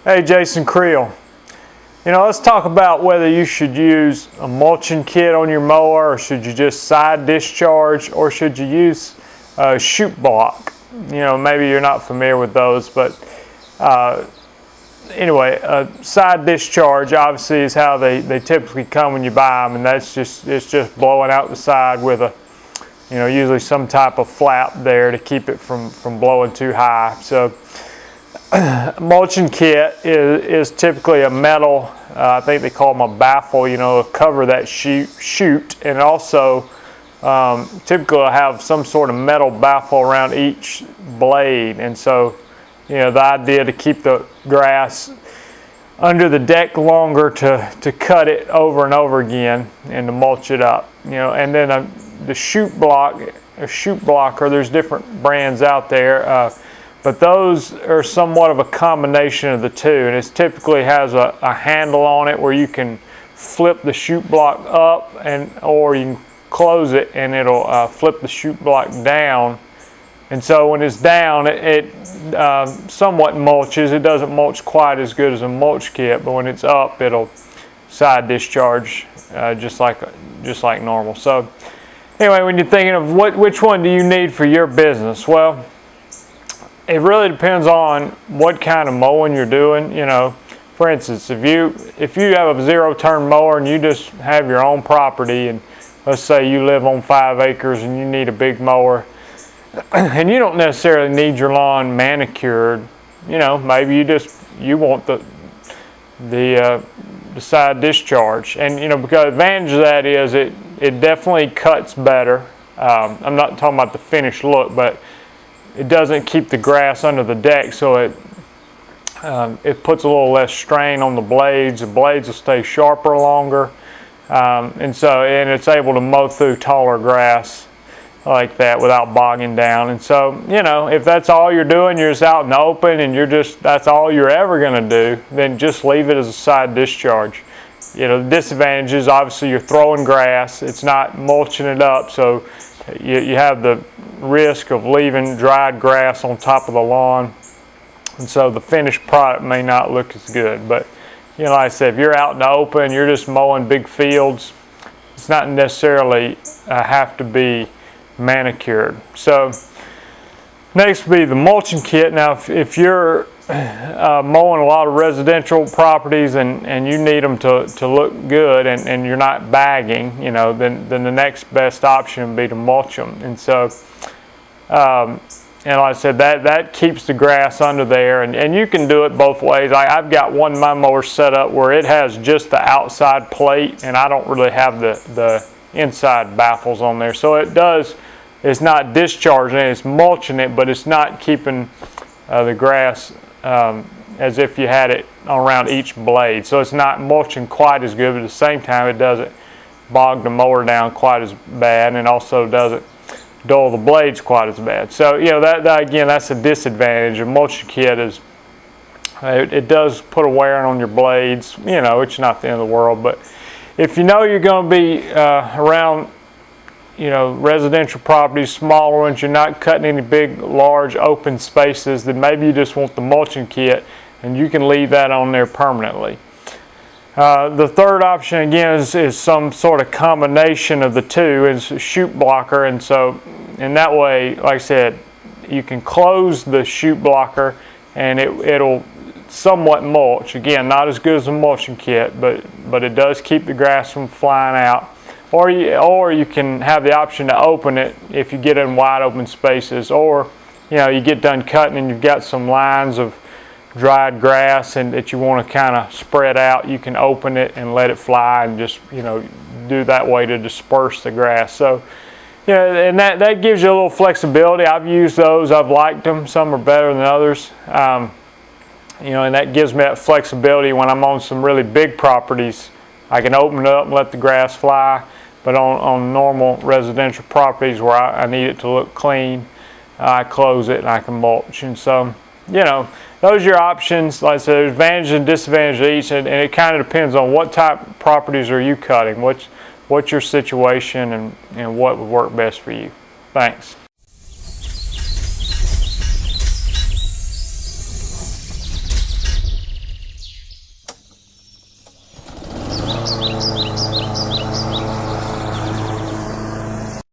Hey, Jason Creel. Let's talk about whether you should use a mulching kit on your mower, or should you just side discharge, or should you use a chute block. Maybe you're not familiar with those, but anyway, a side discharge obviously is how they typically come when you buy them, and it's just blowing out the side with a usually some type of flap there to keep it from blowing too high. So mulching kit is typically a metal, I think they call them a baffle, to cover that chute, and also typically will have some sort of metal baffle around each blade. And so the idea to keep the grass under the deck longer to cut it over and over again and to mulch it up. And then the chute block, a chute blocker, there's different brands out there, but those are somewhat of a combination of the two, and it typically has a handle on it where you can flip the chute block up, or you can close it and it'll flip the chute block down. And so when it's down, it somewhat mulches. It doesn't mulch quite as good as a mulch kit, but when it's up, it'll side discharge just like normal. So anyway, when you're thinking of which one do you need for your business, well, it really depends on what kind of mowing you're doing. For instance, if you have a zero-turn mower and you just have your own property, and let's say you live on 5 acres and you need a big mower, and you don't necessarily need your lawn manicured, maybe you want the side discharge, and because the advantage of that is it definitely cuts better. I'm not talking about the finished look, but it doesn't keep the grass under the deck, so it puts a little less strain on the blades. The blades will stay sharper longer, and it's able to mow through taller grass like that without bogging down. And so if that's all you're doing, you're just out in the open, and that's all you're ever going to do, then just leave it as a side discharge. The disadvantage is obviously you're throwing grass. It's not mulching it up, so you have the risk of leaving dried grass on top of the lawn, and so the finished product may not look as good. But like I said, if you're out in the open, you're just mowing big fields, it's not necessarily have to be manicured. So next would be the mulching kit. Now if you're mowing a lot of residential properties and you need them to look good, and you're not bagging, then the next best option would be to mulch them. And so and like I said, that keeps the grass under there, and you can do it both ways. I've got one of my mowers set up where it has just the outside plate, and I don't really have the inside baffles on there. So it's not discharging it, it's mulching it, but it's not keeping the grass as if you had it around each blade. So it's not mulching quite as good, but at the same time it doesn't bog the mower down quite as bad, and also doesn't dull the blades quite as bad. So that again, that's a disadvantage. A mulching kit is it does put a wear on your blades. It's not the end of the world, but if you're going to be around residential properties, smaller ones, you're not cutting any big large open spaces, then maybe you just want the mulching kit, and you can leave that on there permanently. The third option again is some sort of combination of the two. It's a chute blocker, and that way, like I said, you can close the chute blocker and it'll somewhat mulch. Again, not as good as a mulching kit, but it does keep the grass from flying out. Or you can have the option to open it if you get in wide open spaces, or you get done cutting and you've got some lines of dried grass and that you want to kind of spread out. You can open it and let it fly, and just do that way to disperse the grass. So and that gives you a little flexibility. I've used those, I've liked them. Some are better than others, and that gives me that flexibility when I'm on some really big properties. I can open it up and let the grass fly, but on normal residential properties where I need it to look clean, I close it and I can mulch. And so those are your options. Like I said, there's advantages and disadvantages of each, and it kind of depends on what type of properties are you cutting, what's your situation, and what would work best for you. Thanks.